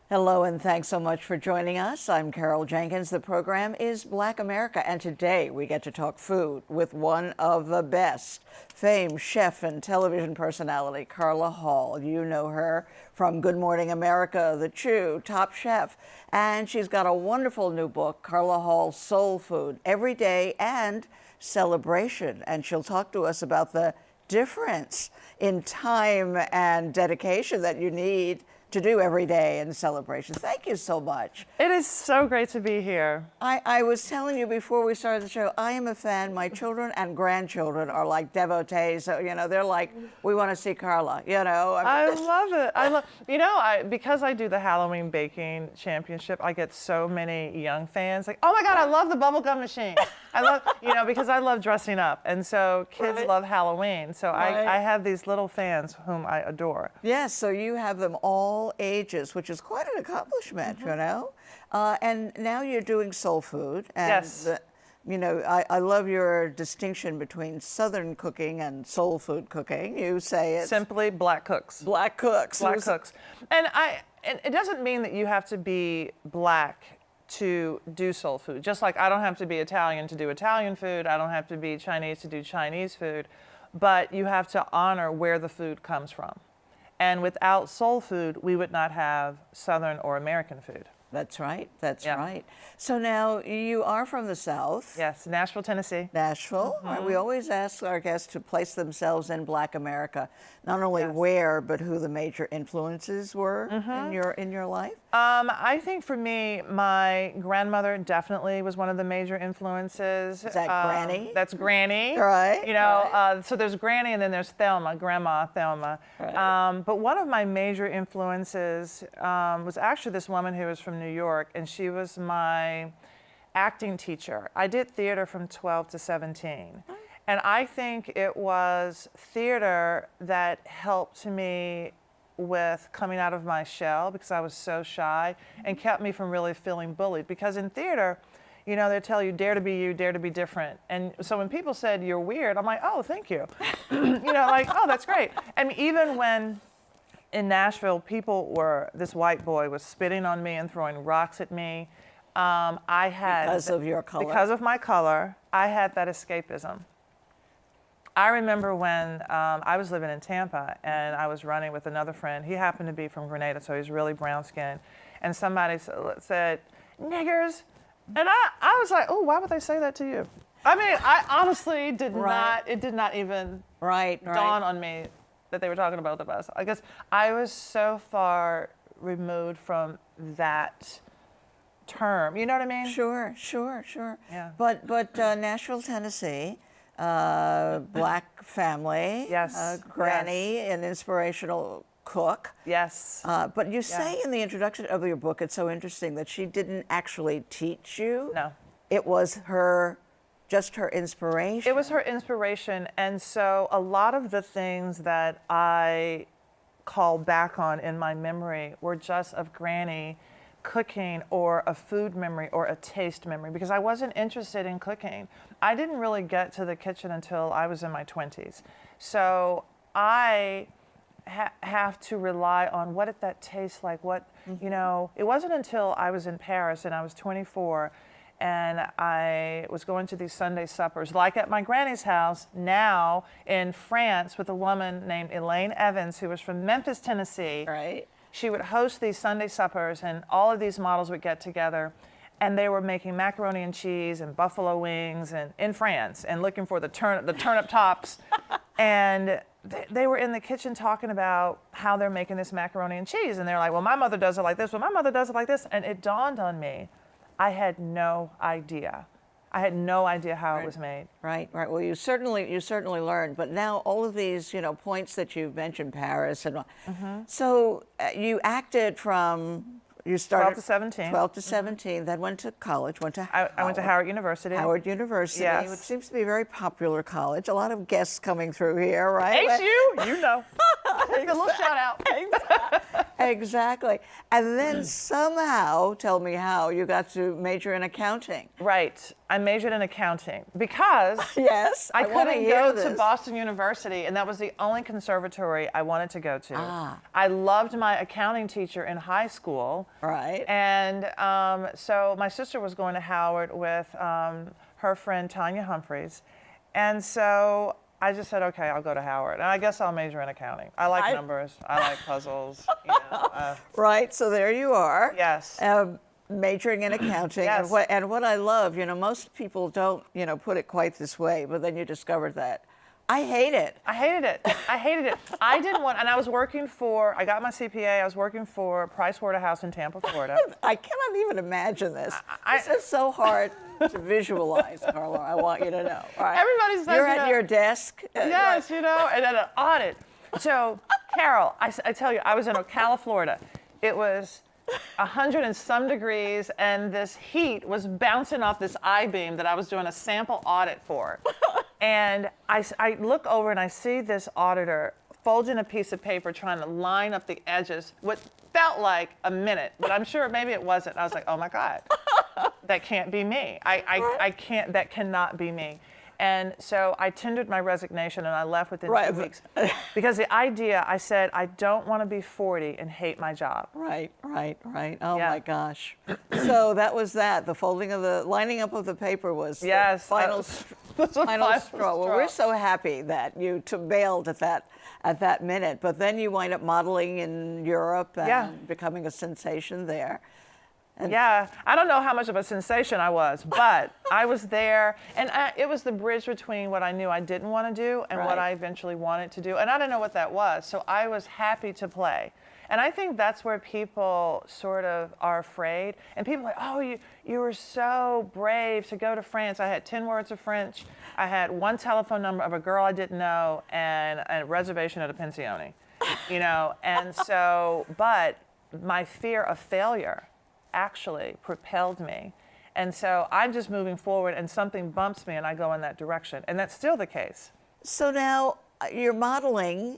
Hello, and thanks so much for joining us. I'm Carol Jenkins. The program is Black America, and today we get to talk food with one of the best, famed chef and television personality, Carla Hall. You know her from Good Morning America, The Chew, Top Chef, and she's got a wonderful new book, Carla Hall Soul Food, Everyday and Celebration, and she'll talk to us about the difference in time and dedication that you need to do every day in celebration. Thank you so much. It is so great to be here. I was telling you before we started the show, I am a fan. My children and grandchildren are like devotees. So, you know, they're like, we want to see Carla, you know. I love it. Because I do the Halloween baking championship, I get so many young fans like, oh my God, I love the bubblegum machine. I love, because I love dressing up. And so kids love Halloween. So I have these little fans whom I adore. Yes, so you have them all ages, which is quite an accomplishment, you know. And now you're doing soul food. And yes. I love your distinction between Southern cooking and soul food cooking. You say it's simply black cooks. Black cooks. Black cooks. And it doesn't mean that you have to be black to do soul food. Just like I don't have to be Italian to do Italian food. I don't have to be Chinese to do Chinese food. But you have to honor where the food comes from. And without soul food, we would not have Southern or American food. That's right. That's right. So now you are from the South. Yes, Nashville, Tennessee. Nashville. Right. We always ask our guests to place themselves in Black America, not only where, but who the major influences were in your life. I think for me, my grandmother definitely was one of the major influences. Is that Granny? That's Granny. Right. So there's Granny and then there's Thelma, Grandma Thelma. Right. But one of my major influences was actually this woman who was from New York, and she was my acting teacher. I did theater from 12 to 17. And I think it was theater that helped me with coming out of my shell because I was so shy and kept me from really feeling bullied. Because in theater, they tell you, dare to be you, dare to be different. And so when people said, you're weird, I'm like, oh, thank you. Oh, that's great. And even when in Nashville, this white boy was spitting on me and throwing rocks at me. Because of your color? Because of my color, I had that escapism. I remember when I was living in Tampa and I was running with another friend. He happened to be from Grenada, so he's really brown skinned. And somebody said, niggers. And I was like, oh, why would they say that to you? I mean, I honestly did not, it did not even dawn on me that they were talking about the bus. I guess I was so far removed from that term. You know what I mean? Sure. Yeah. But Nashville, Tennessee, Black family. Yes. Granny, an inspirational cook. Yes. But you say in the introduction of your book, it's so interesting that she didn't actually teach you. No. It was just her inspiration. It was her inspiration. And so a lot of the things that I call back on in my memory were just of Granny cooking or a food memory or a taste memory, because I wasn't interested in cooking. I didn't really get to the kitchen until I was in my 20s. So I have to rely on what did that taste like? It wasn't until I was in Paris and I was 24 and I was going to these Sunday suppers, like at my granny's house, now in France, with a woman named Elaine Evans, who was from Memphis, Tennessee. Right. She would host these Sunday suppers, and all of these models would get together, and they were making macaroni and cheese and buffalo wings and in France, and looking for the turnip tops. And they were in the kitchen talking about how they're making this macaroni and cheese, and they're like, well, my mother does it like this, well, my mother does it like this. And it dawned on me, I had no idea. I had no idea how it was made. Right. Well, you certainly learned. But now all of these, points that you've mentioned, Paris and so you acted from you started 12 to 17. 12 to 17. Then went to college. I went to Howard University. Howard University, yes. Which seems to be a very popular college. A lot of guests coming through here, right? HU, you know. Take a little shout out. Exactly. And then somehow, tell me how, you got to major in accounting. Right. I majored in accounting because Yes, I wanna couldn't hear go this. to Boston University, and that was the only conservatory I wanted to go to. Ah. I loved my accounting teacher in high school. Right. And so my sister was going to Howard with her friend Tanya Humphreys. And so I just said, okay, I'll go to Howard. And I guess I'll major in accounting. I like numbers. I like puzzles. Right, so there you are. Yes. Majoring in accounting. Yes. And what I love, most people don't, put it quite this way, but then you discovered that. I hate it. I hated it. I hated it. I didn't want, and I was working for, I got my CPA, I was working for Price Waterhouse in Tampa, Florida. I cannot even imagine this. This is so hard to visualize, Carla. I want you to know. All right. Everybody says, you're at your desk. Yes, and at an audit. So, Carol, I tell you, I was in Ocala, Florida. It was 100 and some degrees, and this heat was bouncing off this I-beam that I was doing a sample audit for. And I look over and I see this auditor folding a piece of paper trying to line up the edges, what felt like a minute, but I'm sure maybe it wasn't. I was like, oh my God, that can't be me. I can't, that cannot be me. And so I tendered my resignation and I left within 2 weeks. Because the idea, I said, I don't want to be 40 and hate my job. Right. Oh my gosh. So that was that. The folding of the, lining up of the paper was the final straw. Well, we're so happy that you bailed at that minute. But then you wind up modeling in Europe and becoming a sensation there. Yeah, I don't know how much of a sensation I was, but I was there, and it was the bridge between what I knew I didn't want to do and what I eventually wanted to do, and I didn't know what that was, so I was happy to play. And I think that's where people sort of are afraid, and people are like, oh, you were so brave to go to France. I had 10 words of French, I had one telephone number of a girl I didn't know, and a reservation at a pensione, and so, but my fear of failure actually propelled me. And so I'm just moving forward and something bumps me and I go in that direction. And that's still the case. So now you're modeling,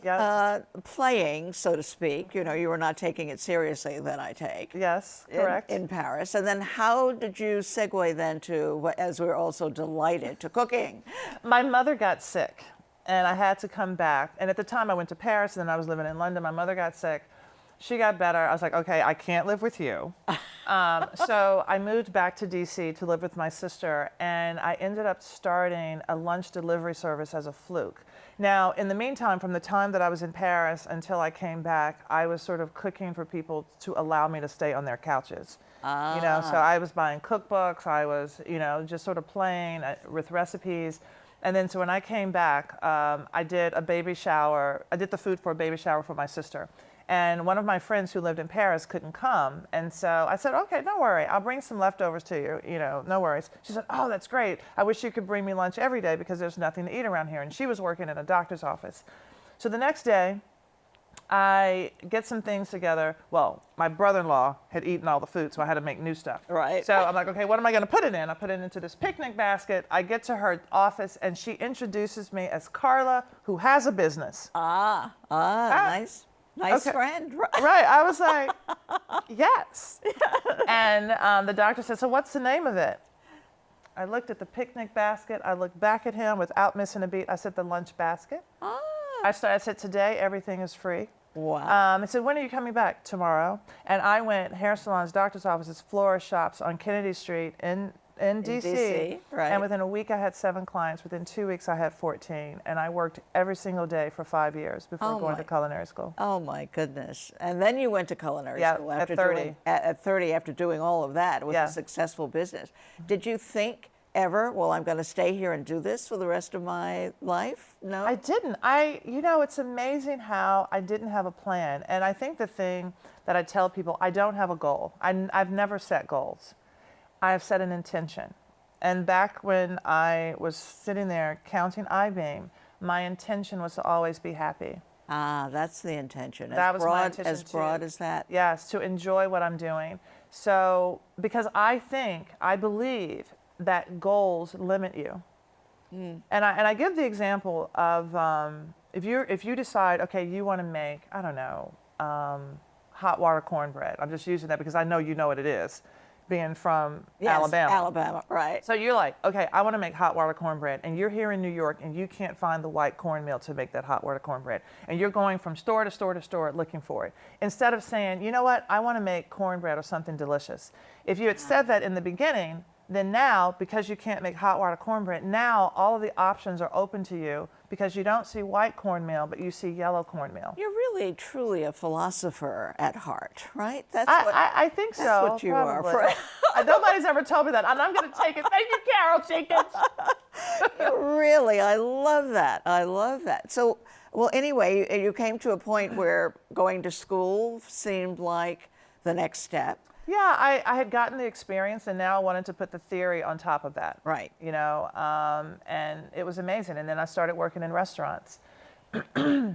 playing, so to speak. You were not taking it seriously, then I take. Yes, correct. In Paris. And then how did you segue then to, as we're also delighted, to cooking? My mother got sick and I had to come back. And at the time I went to Paris and then I was living in London. My mother got sick. She got better. I was like, okay, I can't live with you. So I moved back to DC to live with my sister, and I ended up starting a lunch delivery service as a fluke. Now, in the meantime, from the time that I was in Paris until I came back, I was sort of cooking for people to allow me to stay on their couches. So I was buying cookbooks. I was, just sort of playing with recipes. And then so when I came back, I did a baby shower. I did the food for a baby shower for my sister. And one of my friends who lived in Paris couldn't come. And so I said, okay, don't worry. I'll bring some leftovers to you, no worries. She said, oh, that's great. I wish you could bring me lunch every day because there's nothing to eat around here. And she was working in a doctor's office. So the next day, I get some things together. Well, my brother-in-law had eaten all the food, so I had to make new stuff. Right. So I'm like, okay, what am I going to put it in? I put it into this picnic basket. I get to her office, and she introduces me as Carla, who has a business. Nice. Nice friend. Right. I was like, yes. And the doctor said, so what's the name of it? I looked at the picnic basket. I looked back at him without missing a beat. I said, the lunch basket. I said, today everything is free. Wow. I said, when are you coming back? Tomorrow. And I went hair salons, doctor's offices, florist shops on Kennedy Street in DC. Right. And within a week I had 7 clients. Within 2 weeks I had 14. And I worked every single day for 5 years before going to culinary school. Oh my goodness. And then you went to culinary school after at 30. At 30, after doing all of that. It was a successful business. Did you think ever, well, I'm going to stay here and do this for the rest of my life? No? I didn't. It's amazing how I didn't have a plan. And I think the thing that I tell people, I don't have a goal. I've never set goals. I have set an intention. And back when I was sitting there counting I-beam, my intention was to always be happy. That's the intention. That was my intention as broad as that? Yes, to enjoy what I'm doing. So, because I believe that goals limit you. And I give the example of if you decide, okay, you want to make, I don't know, hot water cornbread. I'm just using that because I know you know what it is, being from Yes, Alabama. Alabama, right. So you're like, okay, I want to make hot water cornbread, and you're here in New York, and you can't find the white cornmeal to make that hot water cornbread, and you're going from store to store to store looking for it. Instead of saying, you know what, I want to make cornbread or something delicious. If you had said that in the beginning, then now, because you can't make hot water cornbread, now all of the options are open to you because you don't see white cornmeal, but you see yellow cornmeal. You're really, truly a philosopher at heart, right? That's I think so. That's what you probably. are. Nobody's ever told me that, and I'm going to take it. Thank you, Carol Jenkins. Really, I love that. I love that. So, well, anyway, you came to a point where going to school seemed like the next step. Yeah, I had gotten the experience, and now I wanted to put the theory on top of that. Right. You know, and it was amazing. And then I started working in restaurants. I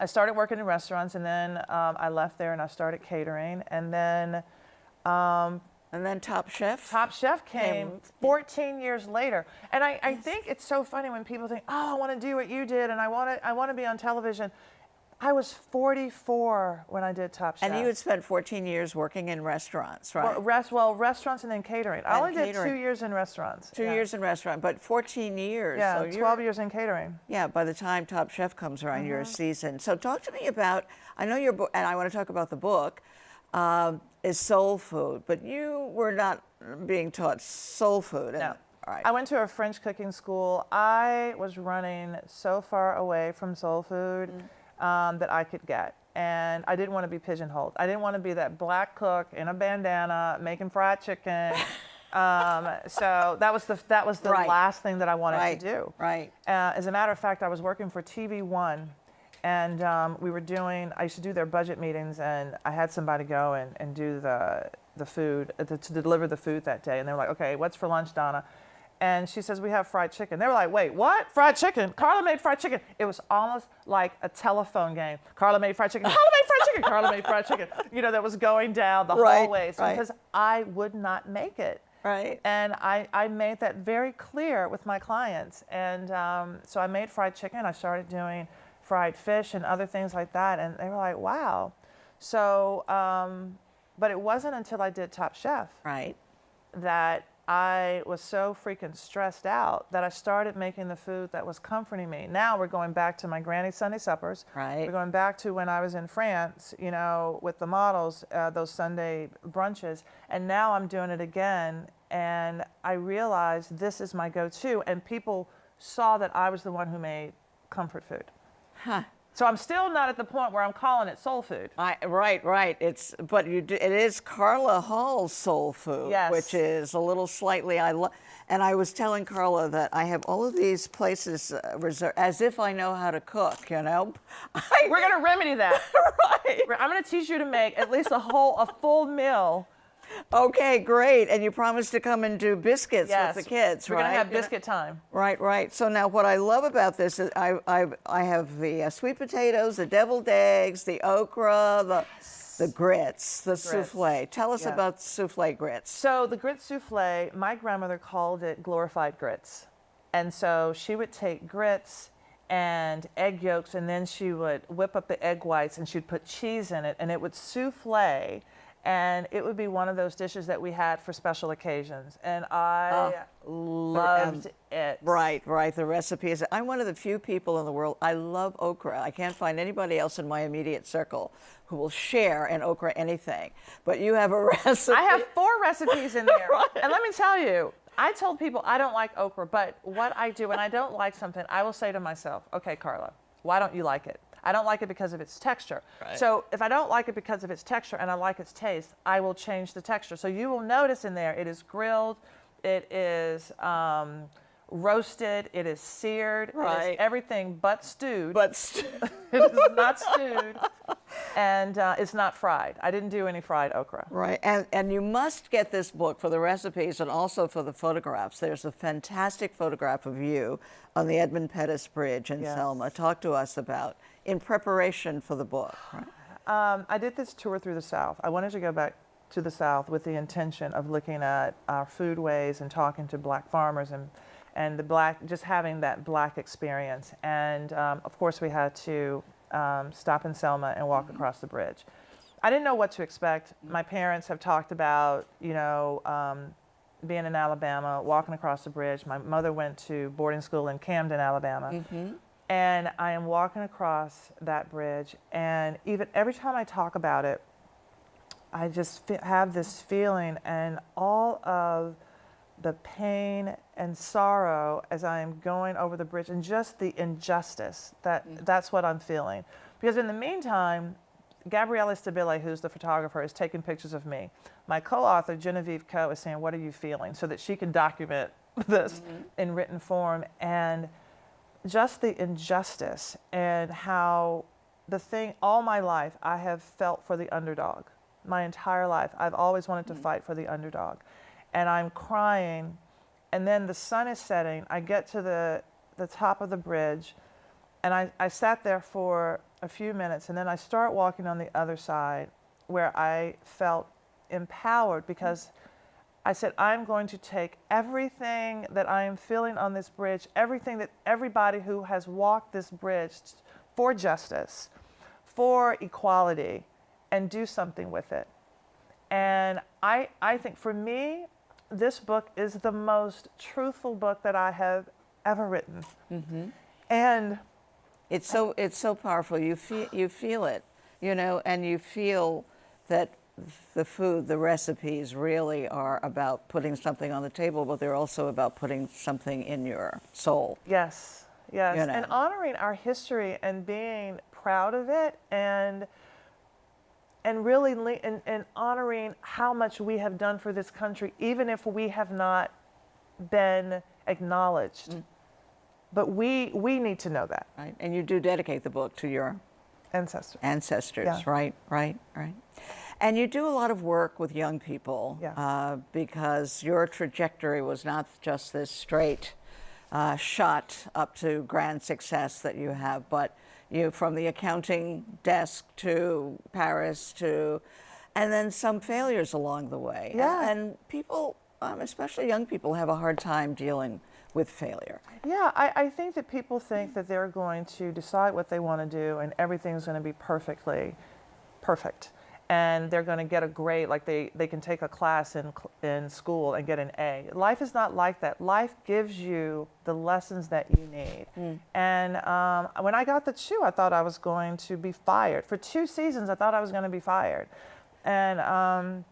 started working in restaurants, and then I left there and I started catering. And then Top Chef? Top Chef came 14 years later. And I think it's so funny when people think, oh, I want to do what you did, and I want to be on television. I was 44 when I did Top Chef. And you had spent 14 years working in restaurants, right? Well, restaurants and then catering. I only did 2 years in restaurants. 2 years in restaurant, but 14 years. Yeah, so 12 years in catering. Yeah, by the time Top Chef comes around, you're a seasoned. So talk to me about, I know your book, and I want to talk about the book, is soul food, but you were not being taught soul food. No. All right. I went to a French cooking school. I was running so far away from soul food that I could get. And I didn't want to be pigeonholed. I didn't want to be that black cook in a bandana making fried chicken. So that was the last thing that I wanted to do. Right. As a matter of fact, I was working for TV1, and I used to do their budget meetings, and I had somebody go and do the food, to deliver the food that day. And they were like, okay, what's for lunch, Donna? And she says, we have fried chicken. They were like, wait, what? Fried chicken? Carla made fried chicken. It was almost like a telephone game. Carla made fried chicken. Carla made fried chicken. Carla made fried chicken. You know, that was going down the hallways because I would not make it. Right. And I made that very clear with my clients. And so I made fried chicken. I started doing fried fish and other things like that. And they were like, wow. So, but it wasn't until I did Top Chef that I was so freaking stressed out that I started making the food that was comforting me. Now we're going back to my granny Sunday suppers. Right. We're going back to when I was in France, you know, with the models, those Sunday brunches. And now I'm doing it again. And I realized this is my go-to. And people saw that I was the one who made comfort food. Huh. So I'm still not at the point where I'm calling it soul food. Right. It is Carla Hall's soul food, which is a little slightly. And I was telling Carla that I have all of these places reserved, as if I know how to cook. You know, we're gonna remedy that. Right. I'm gonna teach you to make at least a full meal. Okay, great. And you promised to come and do biscuits with the kids, We're right? going to have biscuit time. Right. So now what I love about this is I have the sweet potatoes, the deviled eggs, the okra, the grits, the souffle. Tell us about souffle grits. So the grit souffle, my grandmother called it glorified grits. And so she would take grits and egg yolks, and then she would whip up the egg whites, and she'd put cheese in it, and it would souffle. And it would be one of those dishes that we had for special occasions. And I loved it. Right. The recipe is, I'm one of the few people in the world, I love okra. I can't find anybody else in my immediate circle who will share an okra anything. But you have a recipe. I have 4 recipes in there. And let me tell you, I told people I don't like okra, but what I do when I don't like something, I will say to myself, okay, Carla, why don't you like it? I don't like it because of its texture. Right. So if I don't like it because of its texture and I like its taste, I will change the texture. So you will notice in there, it is grilled, it is roasted, it is seared, it is everything but stewed. It is not stewed, and it's not fried. I didn't do any fried okra. Right, and you must get this book for the recipes and also for the photographs. There's a fantastic photograph of you on the Edmund Pettus Bridge in Selma. Talk to us about in preparation for the book. Right? I did this tour through the South. I wanted to go back to the South with the intention of looking at our foodways and talking to black farmers and just having that black experience. And of course we had to stop in Selma and walk across the bridge. I didn't know what to expect. My parents have talked about, being in Alabama, walking across the bridge. My mother went to boarding school in Camden, Alabama. And I am walking across that bridge, and even every time I talk about it, I just have this feeling, and all of the pain and sorrow as I am going over the bridge, and just the injustice, that's what I'm feeling. Because in the meantime, Gabriella Stabile, who's the photographer, is taking pictures of me. My co-author, Genevieve Coe, is saying, what are you feeling? So that she can document this in written form. And just the injustice, and how all my life I have felt for the underdog. My entire life, I've always wanted to fight for the underdog. And I'm crying, and then the sun is setting. I get to the top of the bridge, and I sat there for a few minutes, and then I start walking on the other side, where I felt empowered, because I said, I'm going to take everything that I am feeling on this bridge, everything that everybody who has walked this bridge for justice, for equality, and do something with it. And I think for me, this book is the most truthful book that I have ever written. And it's so powerful. You feel it, and you feel that the food, the recipes really are about putting something on the table, but they're also about putting something in your soul. Yes. And honoring our history and being proud of it, and really and honoring how much we have done for this country, even if we have not been acknowledged. But we need to know that. Right. And you do dedicate the book to your ancestors. Yeah. Right. And you do a lot of work with young people, because your trajectory was not just this straight shot up to grand success that you have, but you, from the accounting desk to Paris and then some failures along the way. Yeah. And people, especially young people, have a hard time dealing with failure. Yeah, I think that people think that they're going to decide what they want to do, and everything's going to be perfect. And they're going to get a grade, like they can take a class in school and get an A. Life is not like that. Life gives you the lessons that you need. And when I got the Chew, I thought I was going to be fired. For 2 seasons, I thought I was going to be fired. And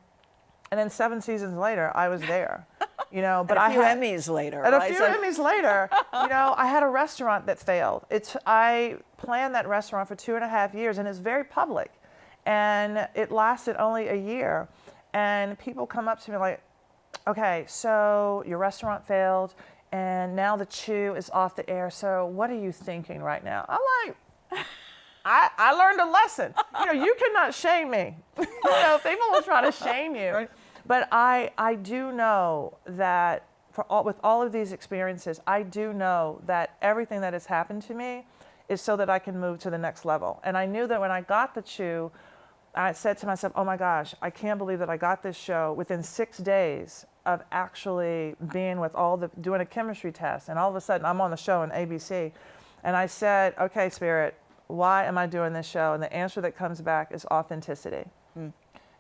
then 7 seasons later, I was there. But a few Emmys later. And right? Emmys later, I had a restaurant that failed. I planned that restaurant for 2.5 years, and it's very public. And it lasted only a year. And people come up to me like, okay, so your restaurant failed, and now the Chew is off the air. So what are you thinking right now? I'm like, I learned a lesson. You cannot shame me. People will try to shame you. Right. But I do know that with all of these experiences, I do know that everything that has happened to me is so that I can move to the next level. And I knew that when I got the Chew, I said to myself, oh my gosh, I can't believe that I got this show within 6 days of actually being with doing a chemistry test. And all of a sudden I'm on the show on ABC. And I said, okay, Spirit, why am I doing this show? And the answer that comes back is authenticity.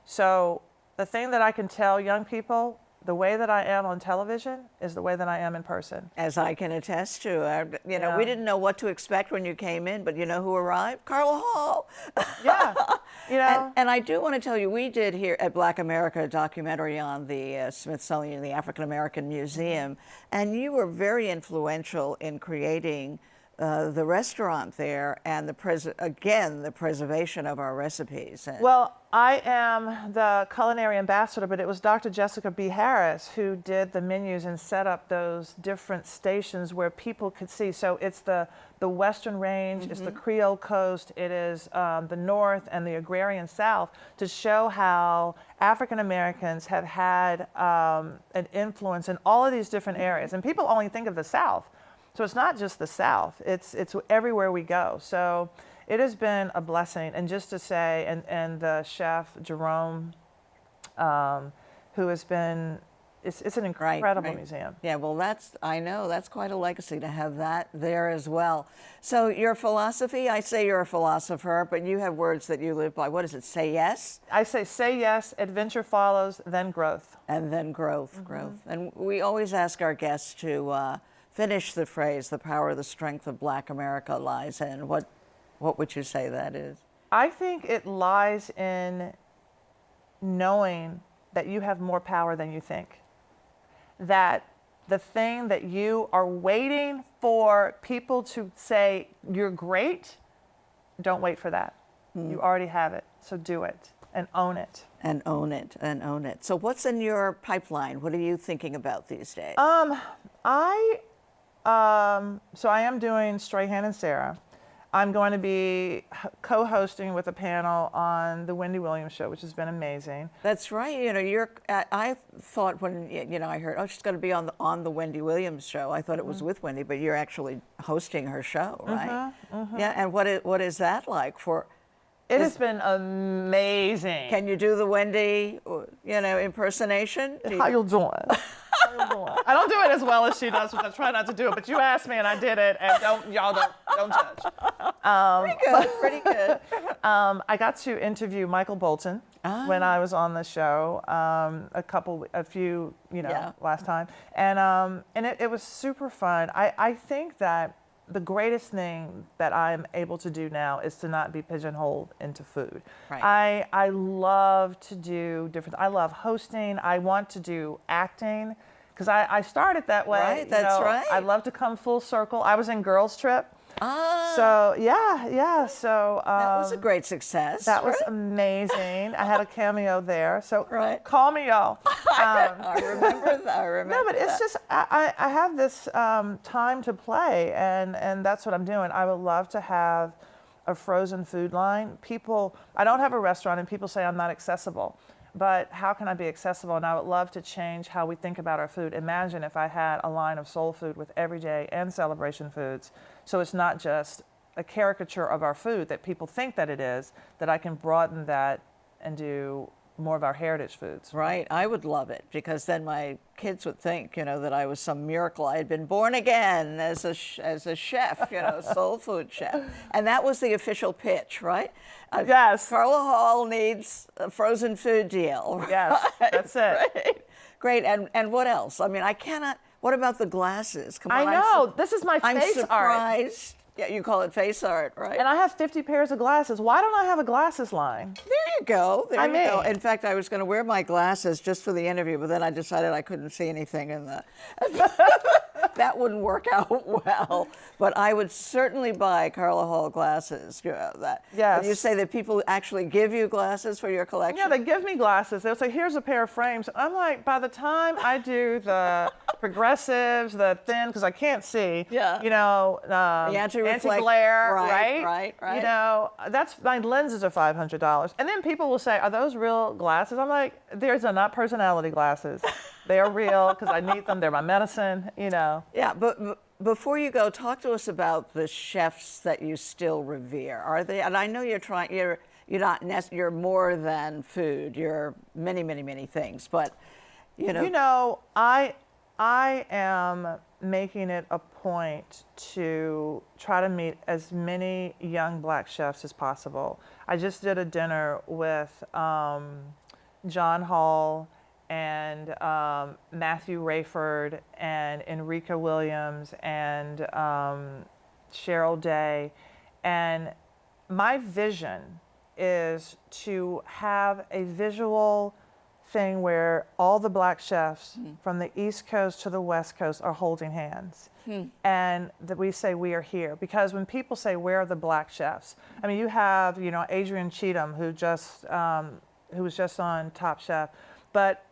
So the thing that I can tell young people, the way that I am on television is the way that I am in person. As I can attest to. We didn't know what to expect when you came in, but you know who arrived? Carla Hall. Yeah. And I do want to tell you, we did here at Black America a documentary on the Smithsonian, the African American Museum, and you were very influential in creating the restaurant there and the preservation of our recipes. Well, I am the culinary ambassador, but it was Dr. Jessica B. Harris who did the menus and set up those different stations where people could see. So it's the Western Range, it's the Creole Coast, it is the North and the Agrarian South, to show how African Americans have had an influence in all of these different areas. And people only think of the South. So it's not just the South, it's everywhere we go. So it has been a blessing. And just to say, and the chef, Jerome, who has been it's an Right, incredible right. museum. Yeah, well, I know, that's quite a legacy to have that there as well. So your philosophy, I say you're a philosopher, but you have words that you live by. What is it? Say yes? I say yes, adventure follows, then growth. And then growth, growth. And we always ask our guests to finish the phrase, the power, the strength of Black America lies in. What would you say that is? I think it lies in knowing that you have more power than you think. That the thing that you are waiting for people to say you're great, don't wait for that. You already have it, so do it and own it. And own it, and own it. So what's in your pipeline? What are you thinking about these days? So I am doing Strahan and Sarah. I'm going to be co-hosting with a panel on the Wendy Williams show, which has been amazing. That's right. You know, I thought when I heard, oh, she's going to be on the Wendy Williams show. I thought it was with Wendy, but you're actually hosting her show, right? Yeah. And what is that like for? It has been amazing. Can you do the Wendy, impersonation? How you doing? How you doing? I don't do it as well as she does, which I try not to do it. But you asked me, and I did it. And don't judge. Pretty good. I got to interview Michael Bolton when I was on the show last time, and it was super fun. I think that the greatest thing that I'm able to do now is to not be pigeonholed into food. Right. I love to do different. I love hosting. I want to do acting because I started that way. Right, that's right. I love to come full circle. I was in Girls Trip. So So that was a great success. That was amazing. I had a cameo there. So Right. call me, y'all. I remember that. No, but it's just I have this time to play, and that's what I'm doing. I would love to have a frozen food line. I don't have a restaurant, and people say I'm not accessible. But how can I be accessible? And I would love to change how we think about our food. Imagine if I had a line of soul food with everyday and celebration foods. So it's not just a caricature of our food that people think that it is, that I can broaden that and do more of our heritage foods. Right. I would love it because then my kids would think, that I was some miracle. I had been born again as a chef, soul food chef. And that was the official pitch, right? Yes. Carla Hall needs a frozen food deal. Right? Yes, that's it. Great. And what else? I mean, I cannot. What about the glasses? Come on. I know. This is my face art. I'm surprised. Yeah, you call it face art, right? And I have 50 pairs of glasses. Why don't I have a glasses line? There you go. There you go. mean- In fact, I was going to wear my glasses just for the interview, but then I decided I couldn't see anything in the. That wouldn't work out well. But I would certainly buy Carla Hall glasses. That. Yes. And you say that people actually give you glasses for your collection? Yeah, they give me glasses. They'll say, here's a pair of frames. I'm like, by the time I do the progressives, the thin, because I can't see, the anti-glare, right? That's, my lenses are $500. And then people will say, are those real glasses? I'm like, these are not personality glasses. They are real because I need them. They're my medicine, Yeah, but before you go, talk to us about the chefs that you still revere. Are they? And I know you're you're more than food. You're many, many, many things. But I am making it a point to try to meet as many young Black chefs as possible. I just did a dinner with John Hall and Matthew Rayford and Enrica Williams and Cheryl Day. And my vision is to have a visual thing where all the Black chefs from the East Coast to the West Coast are holding hands. And that we say we are here. Because when people say, where are the Black chefs? I mean, you have, Adrian Cheatham, who was just on Top Chef. But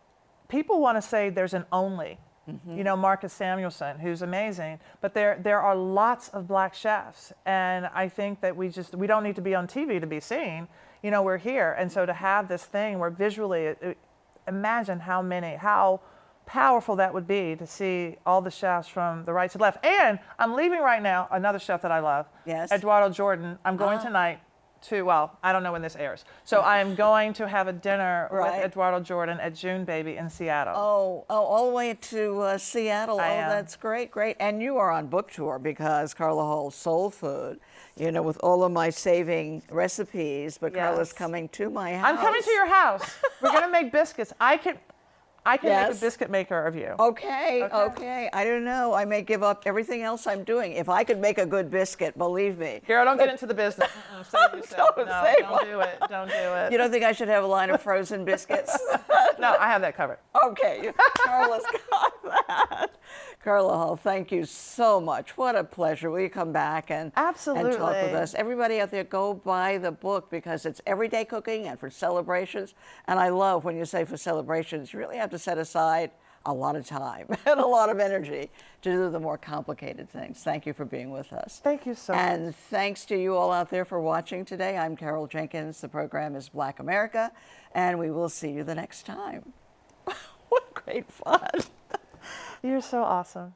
people want to say there's an only. Marcus Samuelson, who's amazing, but there are lots of Black chefs, and I think that we don't need to be on TV to be seen. We're here, and so to have this thing where visually, imagine how powerful that would be to see all the chefs from the right to left. And I'm leaving right now another chef that I love, Yes. Eduardo Jordan. I'm going tonight well, I don't know when this airs. So I'm going to have a dinner Right. with Eduardo Jordan at June Baby in Seattle. Oh, all the way to Seattle. I am. That's great, great. And you are on book tour because Carla Hall's Soul Food, you know, with all of my saving recipes, but Carla's Yes. coming to my house. I'm coming to your house. We're going to make biscuits. I can make Yes. a biscuit maker of you. Okay. I don't know. I may give up everything else I'm doing. If I could make a good biscuit, believe me. Carol, don't get into the business. Save yourself. Don't No, say don't do it. Don't do it. You don't think I should have a line of frozen biscuits? No, I have that covered. Okay, Carla's got that. Carla Hall, thank you so much. What a pleasure. Will you come back and talk with Absolutely. us? Everybody out there, go buy the book because it's everyday cooking and for celebrations. And I love when you say for celebrations, you really have to set aside a lot of time and a lot of energy to do the more complicated things. Thank you for being with us. Thank you so much. And thanks to you all out there for watching today. I'm Carol Jenkins. The program is Black America, and we will see you the next time. What great fun. You're so awesome.